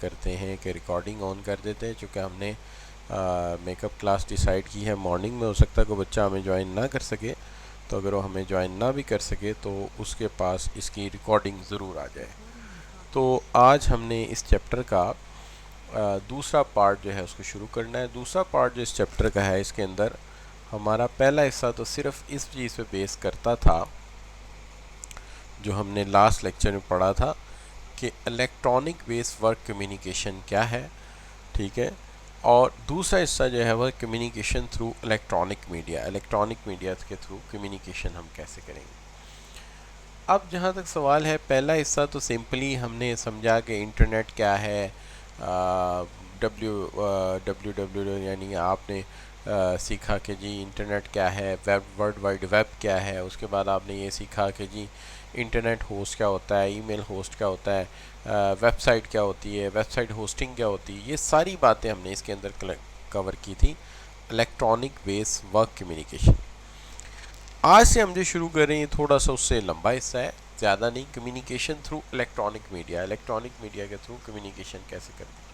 کرتے ہیں کہ ریکارڈنگ آن کر دیتے ہیں. چونکہ ہم نے میک اپ کلاس ڈیسائیڈ کی ہے مارننگ میں. ہو سکتا ہے کوئی بچہ ہمیں جوائن نہ کر سکے, تو اگر وہ ہمیں جوائن نہ بھی کر سکے تو اس کے پاس اس کی ریکارڈنگ ضرور آ جائے. تو آج ہم نے اس چیپٹر کا دوسرا پارٹ جو ہے اس کو شروع کرنا ہے. دوسرا پارٹ جو اس چیپٹر کا ہے, اس کے اندر ہمارا پہلا حصہ تو صرف اس چیز پہ بیس کرتا تھا جو ہم نے لاسٹ لیکچر میں پڑھا تھا کہ الیکٹرانک بیس ورک کمیونیکیشن کیا ہے, ٹھیک ہے. اور دوسرا حصہ جو ہے وہ communication through electronic media, electronic media کے تھرو کمیونیکیشن ہم کیسے کریں گے. اب جہاں تک سوال ہے, پہلا حصہ تو سمپلی ہم نے سمجھا کہ انٹرنیٹ کیا ہے, ڈبلیو یعنی آپ نے سیکھا کہ جی انٹرنیٹ کیا ہے, ورلڈ وائڈ ویب کیا ہے. اس کے بعد آپ نے یہ سیکھا کہ جی انٹرنیٹ ہوسٹ کیا ہوتا ہے, ای میل ہوسٹ کیا ہوتا ہے, ویب سائٹ کیا ہوتی ہے, ویب سائٹ ہوسٹنگ کیا ہوتی ہے. یہ ساری باتیں ہم نے اس کے اندر کور کی تھی, الیکٹرانک بیس ورک کمیونیکیشن. آج سے ہم جو شروع کر رہے ہیں تھوڑا سا اس سے لمبا حصہ ہے, زیادہ نہیں. Communication through electronic media, electronic media کے تھرو کمیونیکیشن کیسے کرتے ہیں.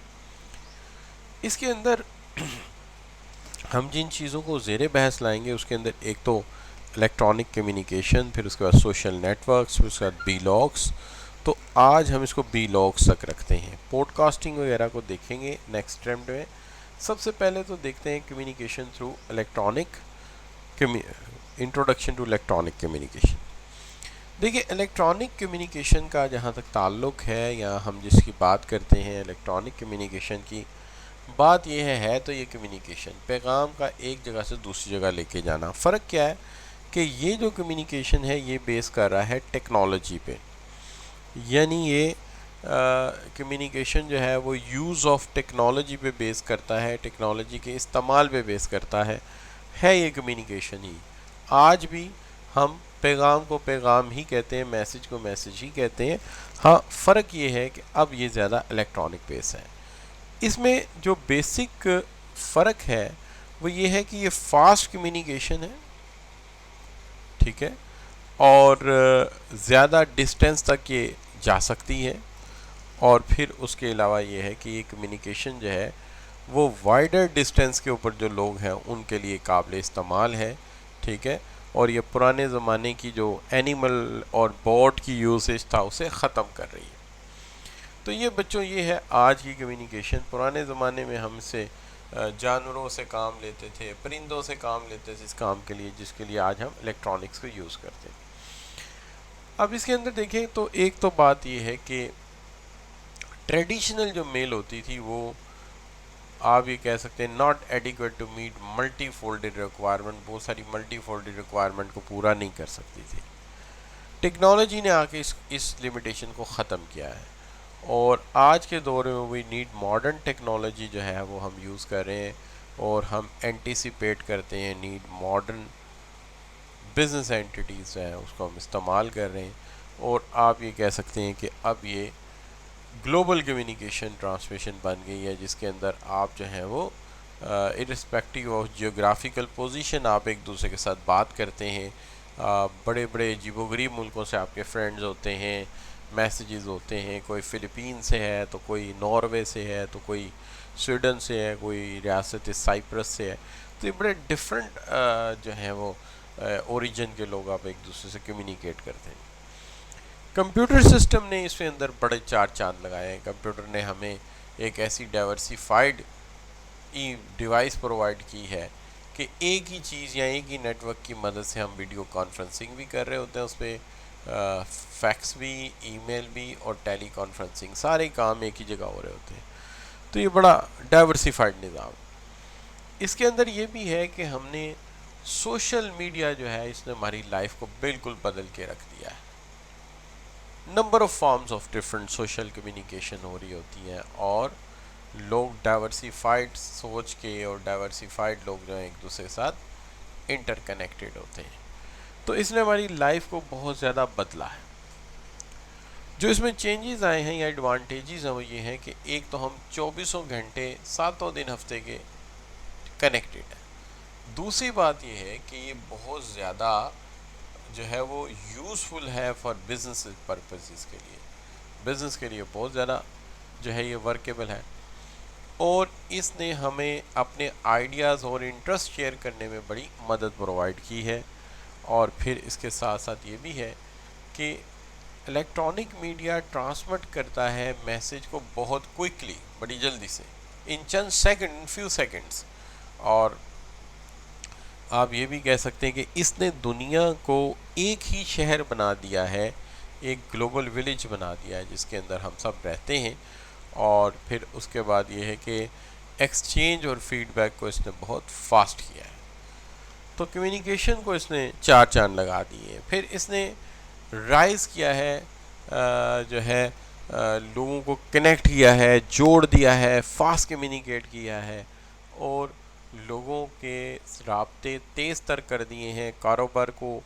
اس کے اندر ہم جن چیزوں کو زیر بحث لائیں گے اس کے اندر ایک تو الیکٹرانک کمیونیکیشن, پھر اس کے بعد سوشل نیٹ ورکس, پھر اس کے بعد بی لاگس. تو آج ہم اس کو بی لاگس تک رکھتے ہیں. پوڈ کاسٹنگ وغیرہ کو دیکھیں گے نیکسٹ اٹیمپٹ میں. سب سے پہلے تو دیکھتے ہیں communication through electronic, introduction to electronic communication. دیکھیے الیکٹرانک کمیونیکیشن کا جہاں تک تعلق ہے, یا ہم جس کی بات کرتے ہیں الیکٹرانک کمیونیکیشن کی, بات یہ ہے تو یہ کمیونیکیشن پیغام کا ایک جگہ سے دوسری جگہ لے کے جانا. فرق کیا ہے کہ یہ جو کمیونیکیشن ہے یہ بیس کر رہا ہے ٹیکنالوجی پہ, یعنی یہ کمیونیکیشن جو ہے وہ یوز آف ٹیکنالوجی پہ بیس کرتا ہے, ٹیکنالوجی کے استعمال پہ بیس کرتا ہے یہ کمیونیکیشن ہی. آج بھی ہم پیغام کو پیغام ہی کہتے ہیں, میسج کو میسج ہی کہتے ہیں. ہاں فرق یہ ہے کہ اب یہ زیادہ الیکٹرانک بیس ہے. اس میں جو بیسک فرق ہے وہ یہ ہے کہ یہ فاسٹ کمیونیکیشن ہے, ٹھیک ہے, اور زیادہ ڈسٹینس تک یہ جا سکتی ہے. اور پھر اس کے علاوہ یہ ہے کہ یہ کمیونیکیشن جو ہے وہ وائڈر ڈسٹینس کے اوپر جو لوگ ہیں ان کے لیے قابل استعمال ہے, ٹھیک ہے. اور یہ پرانے زمانے کی جو اینیمل اور بوٹ کی یوزیج تھا اسے ختم کر رہی ہے. تو یہ بچوں یہ ہے آج کی کمیونیکیشن. پرانے زمانے میں ہم سے جانوروں سے کام لیتے تھے, پرندوں سے کام لیتے تھے اس کام کے لیے جس کے لیے آج ہم الیکٹرانکس کو یوز کرتے ہیں. اب اس کے اندر دیکھیں تو ایک تو بات یہ ہے کہ ٹریڈیشنل جو میل ہوتی تھی وہ آپ یہ کہہ سکتے ہیں not adequate to meet multi folded requirement, بہت ساری ملٹی فولڈڈ ریکوائرمنٹ کو پورا نہیں کر سکتی تھی. ٹیکنالوجی نے آ کے اس لمیٹیشن کو ختم کیا ہے, اور آج کے دور میں وی نیڈ ماڈرن ٹیکنالوجی جو ہے وہ ہم یوز کر رہے ہیں, اور ہم اینٹیسپیٹ کرتے ہیں نیڈ ماڈرن بزنس اینٹیٹیز جو ہیں اس کو ہم استعمال کر رہے ہیں. اور آپ یہ کہہ سکتے ہیں کہ اب یہ گلوبل کمیونیکیشن ٹرانسمیشن بن گئی ہے, جس کے اندر آپ جو ہیں وہ ارسپیکٹیو آف جیوگرافیکل پوزیشن آپ ایک دوسرے کے ساتھ بات کرتے ہیں. بڑے بڑے عجیب و غریب ملکوں سے آپ کے فرینڈز ہوتے ہیں, میسیجز ہوتے ہیں, کوئی فلپین سے ہے تو کوئی ناروے سے ہے تو کوئی سویڈن سے ہے, کوئی ریاست سائپرس سے ہے. تو یہ بڑے ڈفرینٹ جو ہیں وہ اوریجن کے لوگ آپ ایک دوسرے سے کمیونیکیٹ کرتے ہیں. کمپیوٹر سسٹم نے اس کے اندر بڑے چار چاند لگائے ہیں. کمپیوٹر نے ہمیں ایک ایسی ڈائیورسیفائڈ ڈیوائس پرووائڈ کی ہے کہ ایک ہی چیز یا ایک ہی نیٹ ورک کی مدد سے ہم ویڈیو کانفرنسنگ بھی کر رہے ہوتے ہیں, اس پہ فیکس بھی, ای میل بھی, اور ٹیلی کانفرنسنگ, سارے کام ایک ہی جگہ ہو رہے ہوتے ہیں. تو یہ بڑا ڈائیورسیفائڈ نظام. اس کے اندر یہ بھی ہے کہ ہم نے سوشل میڈیا جو ہے اس نے ہماری لائف کو بالکل بدل کے رکھ دیا ہے. Number of forms of different social communication ہو رہی ہوتی ہیں, اور لوگ ڈائیورسیفائڈ سوچ کے اور ڈائیورسیفائڈ لوگ جو ہیں ایک دوسرے کے ساتھ انٹر کنیکٹڈ ہوتے ہیں. تو اس نے ہماری لائف کو بہت زیادہ بدلا ہے. جو اس میں چینجز آئے ہیں یا ایڈوانٹیجز ہیں وہ یہ ہیں کہ ایک تو ہم 24 گھنٹے 7 دن ہفتے کے کنیکٹڈ ہیں. دوسری بات یہ ہے کہ یہ بہت زیادہ جو ہے وہ یوزفل ہے فار بزنس پرپزز کے لیے, بزنس کے لیے بہت زیادہ جو ہے یہ ورکیبل ہے، اور اس نے ہمیں اپنے آئیڈیاز اور انٹرسٹ شیئر کرنے میں بڑی مدد پرووائڈ کی ہے۔ اور پھر اس کے ساتھ ساتھ یہ بھی ہے کہ الیکٹرانک میڈیا ٹرانسمٹ کرتا ہے میسج کو بہت کوئکلی، بڑی جلدی سے، ان چند سیکنڈ، فیو سیکنڈس۔ اور آپ یہ بھی کہہ سکتے ہیں کہ اس نے دنیا کو ایک ہی شہر بنا دیا ہے، ایک گلوبل ولیج بنا دیا ہے جس کے اندر ہم سب رہتے ہیں۔ اور پھر اس کے بعد یہ ہے کہ ایکسچینج اور فیڈ بیک کو اس نے بہت فاسٹ کیا ہے۔ تو کمیونیکیشن کو اس نے چار چاند لگا دیے ہیں۔ پھر اس نے رائز کیا ہے، جو ہے لوگوں کو کنیکٹ کیا ہے، جوڑ دیا ہے، فاسٹ کمیونیکیٹ کیا ہے، اور لوگوں کے رابطے تیز تر کر دیے ہیں، کاروبار کو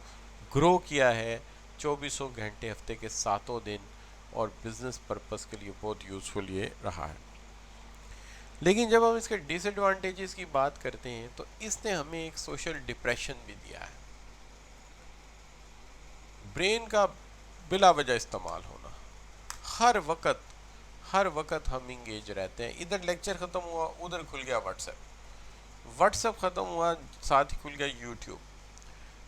گرو کیا ہے 2400 گھنٹے ہفتے کے 7 دن، اور بزنس پرپس کے لیے بہت یوزفل یہ رہا ہے۔ لیکن جب ہم اس کے ڈس ایڈوانٹیجز کی بات کرتے ہیں تو اس نے ہمیں ایک سوشل ڈپریشن بھی دیا ہے۔ برین کا بلا وجہ استعمال ہونا، ہر وقت ہم انگیج رہتے ہیں، ادھر لیکچر ختم ہوا ادھر کھل گیا واٹس ایپ ختم ہوا ساتھ ہی کھل گیا یوٹیوب۔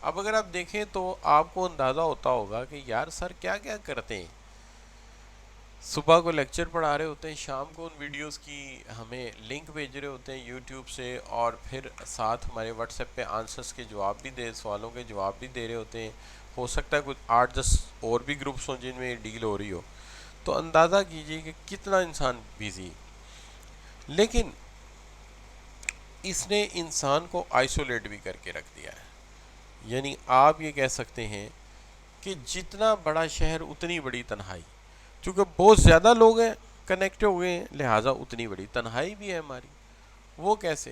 اب اگر آپ دیکھیں تو آپ کو اندازہ ہوتا ہوگا کہ یار سر کیا کیا کرتے ہیں، صبح کو لیکچر پڑھا رہے ہوتے ہیں، شام کو ان ویڈیوز کی ہمیں لنک بھیج رہے ہوتے ہیں یوٹیوب سے، اور پھر ساتھ ہمارے واٹس ایپ پہ آنسرس کے جواب بھی سوالوں کے جواب بھی دے رہے ہوتے ہیں۔ ہو سکتا ہے کچھ 8-10 اور بھی گروپس ہوں جن میں یہ ڈیل ہو رہی ہو، تو اندازہ کیجئے کہ کتنا انسان بیزی۔ لیکن اس نے انسان کو آئسولیٹ بھی کر کے رکھ دیا ہے، یعنی آپ یہ کہہ سکتے ہیں کہ جتنا بڑا شہر اتنی بڑی تنہائی، چونکہ بہت زیادہ لوگ ہیں کنیکٹ ہوئے ہیں، لہٰذا اتنی بڑی تنہائی بھی ہے ہماری۔ وہ کیسے؟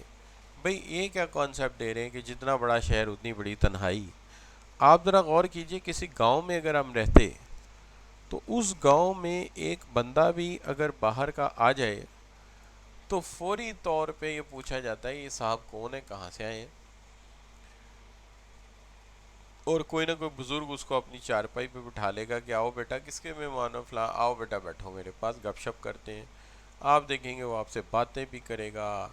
بھئی یہ کیا کانسیپٹ دے رہے ہیں کہ جتنا بڑا شہر اتنی بڑی تنہائی؟ آپ ذرا غور کیجئے، کسی گاؤں میں اگر ہم رہتے تو اس گاؤں میں ایک بندہ بھی اگر باہر کا آ جائے تو فوری طور پہ یہ پوچھا جاتا ہے یہ صاحب کون ہے، کہاں سے آئے ہیں، اور کوئی نہ کوئی بزرگ اس کو اپنی چارپائی پہ بٹھا لے گا کہ آؤ بیٹا کس کے مہمان ہو، فلاں آؤ بیٹا بیٹھو میرے پاس، گپ شپ کرتے ہیں۔ آپ دیکھیں گے وہ آپ سے باتیں بھی کرے گا،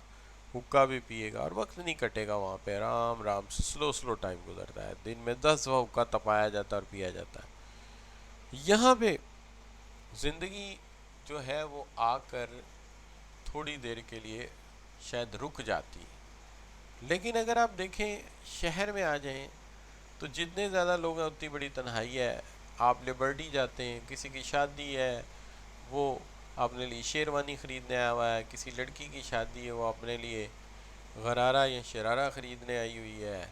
حقہ بھی پیے گا، اور وقت نہیں کٹے گا وہاں پہ، آرام آرام سے سلو ٹائم گزرتا ہے، دن میں 10 دفعہ حقہ تپایا جاتا ہے اور پیا جاتا ہے۔ یہاں پہ زندگی جو ہے وہ آ کر تھوڑی دیر کے لیے شاید رک جاتی، لیکن اگر آپ دیکھیں شہر میں آ جائیں تو جتنے زیادہ لوگ ہیں اتنی بڑی تنہائی ہے۔ آپ لبرٹی جاتے ہیں، کسی کی شادی ہے، وہ اپنے لیے شیروانی خریدنے آیا ہوا ہے، کسی لڑکی کی شادی ہے وہ اپنے لیے غرارہ یا شرارہ خریدنے آئی ہوئی ہے،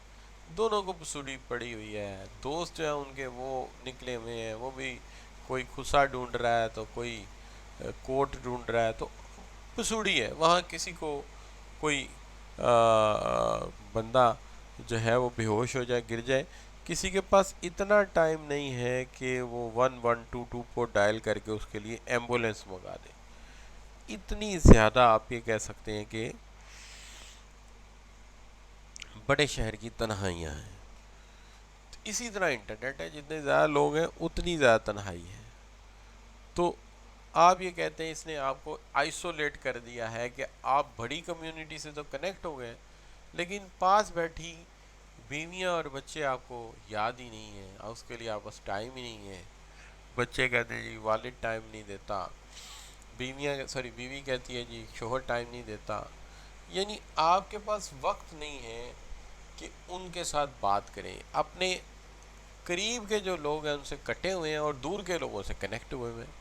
دونوں کو پسوڑی پڑی ہوئی ہے۔ دوست جو ہیں ان کے وہ نکلے ہوئے ہیں، وہ بھی کوئی کھسا ڈھونڈ رہا ہے تو کوئی کوٹ ڈھونڈ رہا ہے، تو پسوڑی ہے وہاں، کسی کو کوئی بندہ جو ہے وہ بے ہوش ہو جائے، گر جائے، کسی کے پاس اتنا ٹائم نہیں ہے کہ وہ 1122 کو ڈائل کر کے اس کے لیے ایمبولینس منگا دے۔ اتنی زیادہ آپ یہ کہہ سکتے ہیں کہ بڑے شہر کی تنہائیاں ہیں۔ اسی طرح انٹرنیٹ ہے، جتنے زیادہ لوگ ہیں اتنی زیادہ تنہائی ہے۔ تو آپ یہ کہتے ہیں اس نے آپ کو آئسولیٹ کر دیا ہے کہ آپ بڑی کمیونٹی سے تو کنیکٹ ہو گئے، لیکن پاس بیٹھی بیویاں اور بچے آپ کو یاد ہی نہیں ہیں، اور اس کے لیے آپ پاس ٹائم ہی نہیں ہے۔ بچے کہتے ہیں جی والد ٹائم نہیں دیتا، بیوی کہتی ہے جی شوہر ٹائم نہیں دیتا، یعنی آپ کے پاس وقت نہیں ہے کہ ان کے ساتھ بات کریں۔ اپنے قریب کے جو لوگ ہیں ان سے کٹے ہوئے ہیں اور دور کے لوگوں سے کنیکٹ ہوئے ہوئے ہیں۔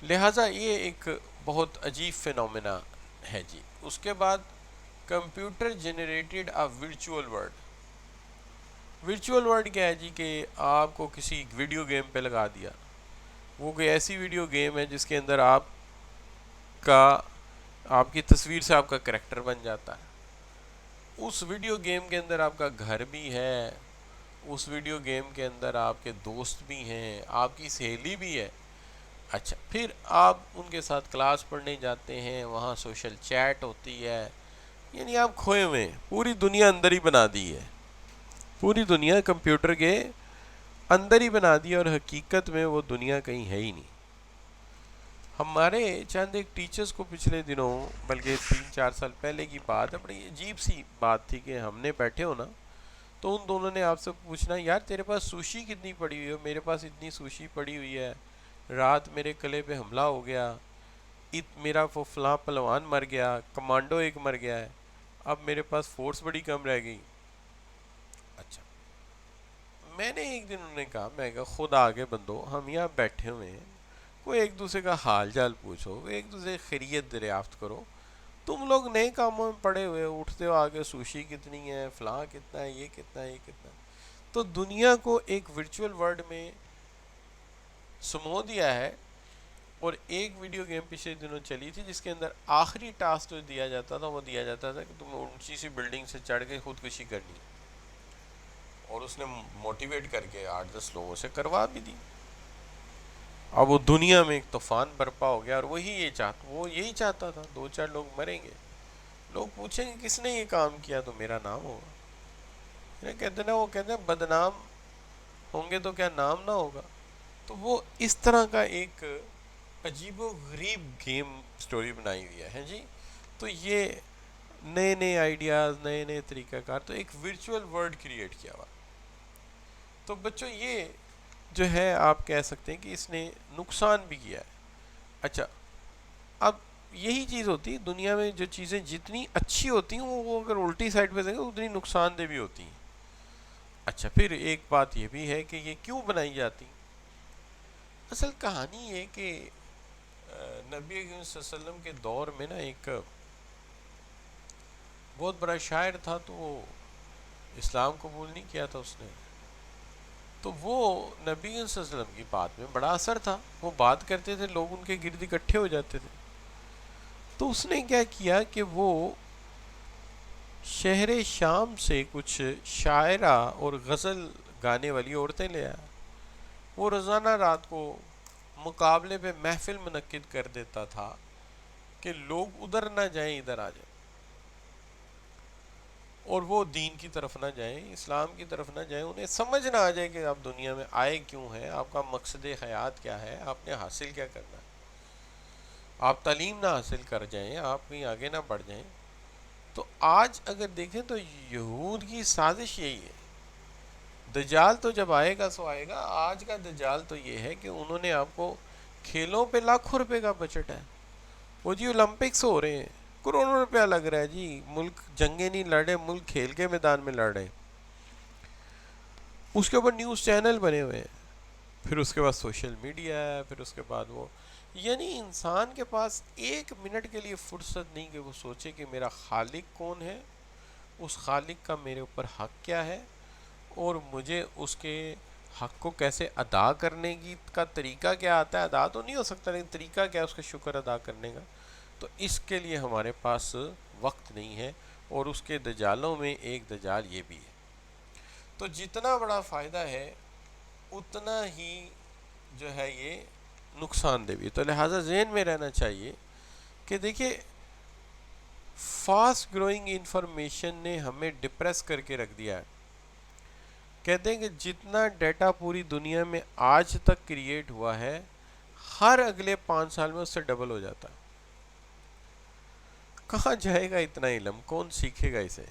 لہٰذا یہ ایک بہت عجیب فینومینا ہے جی۔ اس کے بعد computer generated a virtual world. Virtual world کیا ہے جی؟ کہ آپ کو کسی ویڈیو گیم پہ لگا دیا، وہ کوئی ایسی ویڈیو گیم ہے جس کے اندر آپ کی تصویر سے آپ کا کریکٹر بن جاتا ہے۔ اس ویڈیو گیم کے اندر آپ کا گھر بھی ہے، اس ویڈیو گیم کے اندر آپ کے دوست بھی ہیں، آپ کی سہیلی بھی ہے۔ اچھا، پھر آپ ان کے ساتھ کلاس پڑھنے جاتے ہیں، وہاں سوشل چیٹ ہوتی ہے، یعنی آپ کھوئے ہوئے ہیں، پوری دنیا اندر ہی بنا دی ہے، پوری دنیا کمپیوٹر کے اندر ہی بنا دی، اور حقیقت میں وہ دنیا کہیں ہے ہی نہیں۔ ہمارے چند ایک ٹیچرز کو پچھلے دنوں، بلکہ 3-4 سال پہلے کی بات ہے، بڑی عجیب سی بات تھی کہ ہم نے بیٹھے ہو نا، تو ان دونوں نے آپ سے پوچھنا، یار تیرے پاس سوشی کتنی پڑی ہوئی ہے؟ میرے پاس اتنی سوشی پڑی ہوئی ہے، رات میرے کلے پہ حملہ ہو گیا، میرا وہ فلاں پہلوان مر گیا، کمانڈو ایک مر گیا ہے، اب میرے پاس فورس بڑی کم رہ گئی۔ اچھا، میں نے ایک دن انہوں نے کہا، میں کہا خود آگے بندو، ہم یہاں بیٹھے ہوئے ہیں، کوئی ایک دوسرے کا حال چال پوچھو، ایک دوسرے کی خیریت دریافت کرو، تم لوگ نئے کاموں میں پڑے ہوئے اٹھتے ہو آگے سوشی کتنی ہے، فلاں کتنا ہے، یہ کتنا ہے، یہ کتنا ہے۔ تو دنیا کو ایک ورچوئل ورلڈ میں سمو دیا ہے، اور ایک ویڈیو گیم پچھلے دنوں چلی تھی جس کے اندر آخری ٹاسک جو دیا جاتا تھا وہ دیا جاتا تھا کہ تمہیں اونچی سی بلڈنگ سے چڑھ کے خودکشی کرنی ہے، اور اس نے موٹیویٹ کر کے 8-10 لوگوں سے کروا بھی دی۔ اب وہ دنیا میں ایک طوفان برپا ہو گیا، اور وہ یہی چاہتا تھا، 2-4 لوگ مریں گے، لوگ پوچھیں گے کس نے یہ کام کیا تو میرا نام ہوگا، وہ کہتے ہیں بدنام ہوں گے تو کیا نام نہ ہوگا۔ تو وہ اس طرح کا ایک عجیب و غریب گیم سٹوری بنائی ہوئی ہے جی۔ تو یہ نئے نئے آئیڈیاز، نئے نئے طریقہ کار، تو ایک ورچوئل ورلڈ کریٹ کیا ہوا۔ تو بچوں یہ جو ہے آپ کہہ سکتے ہیں کہ اس نے نقصان بھی کیا ہے۔ اچھا، اب یہی چیز ہوتی ہے دنیا میں، جو چیزیں جتنی اچھی ہوتی ہیں وہ اگر الٹی سائڈ پہ دیکھیں اتنی نقصان دہ بھی ہوتی ہیں۔ اچھا، پھر ایک بات یہ بھی ہے کہ یہ کیوں بنائی جاتی؟ اصل کہانی یہ کہ نبی اکرم صلی اللہ علیہ وسلم کے دور میں نا ایک بہت بڑا شاعر تھا، تو وہ اسلام قبول نہیں کیا تھا اس نے، تو وہ نبی صلی اللہ علیہ وسلم کی بات میں بڑا اثر تھا، وہ بات کرتے تھے، لوگ ان کے گرد اکٹھے ہو جاتے تھے۔ تو اس نے کیا کیا کہ وہ شہر شام سے کچھ شاعرہ اور غزل گانے والی عورتیں لے آیا، وہ روزانہ رات کو مقابلے پہ محفل منعقد کر دیتا تھا کہ لوگ ادھر نہ جائیں ادھر آ جائیں، اور وہ دین کی طرف نہ جائیں، اسلام کی طرف نہ جائیں، انہیں سمجھ نہ آ جائے کہ آپ دنیا میں آئے کیوں ہیں، آپ کا مقصد حیات کیا ہے، آپ نے حاصل کیا کرنا ہے، آپ تعلیم نہ حاصل کر جائیں، آپ کہیں آگے نہ بڑھ جائیں۔ تو آج اگر دیکھیں تو یہود کی سازش یہی ہے، دجال تو جب آئے گا سو آئے گا، آج کا دجال تو یہ ہے کہ انہوں نے آپ کو کھیلوں پہ لاکھوں روپے کا بجٹ ہے، وہ جی اولمپکس ہو رہے ہیں، کروڑوں روپیہ لگ رہا ہے جی، ملک جنگیں نہیں لڑ رہے، ملک کھیل کے میدان میں لڑ رہے ہیں، اس کے اوپر نیوز چینل بنے ہوئے ہیں، پھر اس کے بعد سوشل میڈیا ہے، پھر اس کے بعد وہ، یعنی انسان کے پاس 1 منٹ کے لیے فرصت نہیں کہ وہ سوچے کہ میرا خالق کون ہے، اس خالق کا میرے اوپر حق کیا ہے، اور مجھے اس کے حق کو کیسے ادا کرنے کا طریقہ کیا آتا ہے، ادا تو نہیں ہو سکتا لیکن طریقہ کیا ہے اس کا شکر ادا کرنے کا، تو اس کے لیے ہمارے پاس وقت نہیں ہے، اور اس کے دجالوں میں ایک دجال یہ بھی ہے۔ تو جتنا بڑا فائدہ ہے اتنا ہی جو ہے یہ نقصان دہ بھی، تو لہٰذا ذہن میں رہنا چاہیے کہ دیکھیے فاسٹ گروئنگ انفارمیشن نے ہمیں ڈپریس کر کے رکھ دیا ہے۔ کہتے ہیں کہ جتنا ڈیٹا پوری دنیا میں آج تک کریٹ ہوا ہے، ہر اگلے 5 سال میں اس سے ڈبل ہو جاتا ہے۔ کہاں جائے گا اتنا علم، کون سیکھے گا اسے؟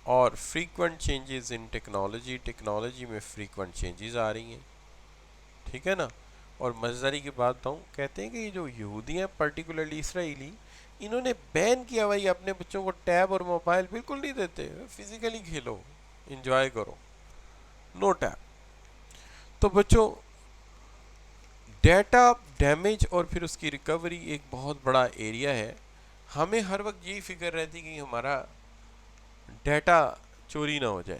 اور فریکوینٹ چینجز ان ٹیکنالوجی میں فریکوینٹ چینجز آ رہی ہیں، ٹھیک ہے نا۔ اور مزداری کی بات بتاؤں، کہتے ہیں کہ یہ جو یہودی ہیں پرٹیکولرلی اسرائیلی، انہوں نے بین کیا ہوا، یہ اپنے بچوں کو ٹیب اور موبائل بالکل نہیں دیتے، فزیکلی کھیلو، انجوائے کرو، نو ٹیب۔ تو بچوں، ڈیٹا ڈیمیج اور پھر اس کی ریکوری ایک بہت بڑا ایریا ہے، ہمیں ہر وقت یہی فکر رہتی کہ ہمارا ڈیٹا چوری نہ ہو جائے،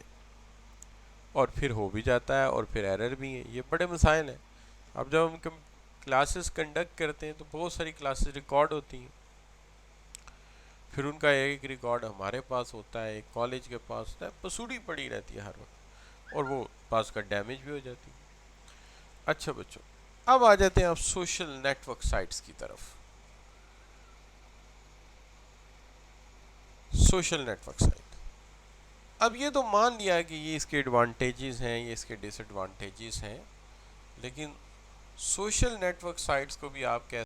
اور پھر ہو بھی جاتا ہے، اور پھر ایرر بھی ہیں، یہ بڑے مسائل ہیں۔ اب جب ہم کلاسز کنڈکٹ کرتے ہیں تو بہت ساری کلاسز ریکارڈ ہوتی ہیں، پھر ان کا ایک ریکارڈ ہمارے پاس ہوتا ہے، ایک کالج کے پاس ہوتا ہے، پسوڑی پڑی رہتی ہے ہر وقت، اور وہ پاس کا ڈیمیج بھی ہو جاتی ہے۔ اچھا بچوں، اب آ جاتے ہیں آپ سوشل نیٹ ورک سائٹس کی طرف۔ سوشل نیٹ ورک سائٹ، اب یہ تو مان لیا کہ یہ اس کے ایڈوانٹیجز ہیں، یہ اس کے ڈس ایڈوانٹیجز ہیں، لیکن سوشل نیٹ ورک سائٹس کو بھی آپ کہہ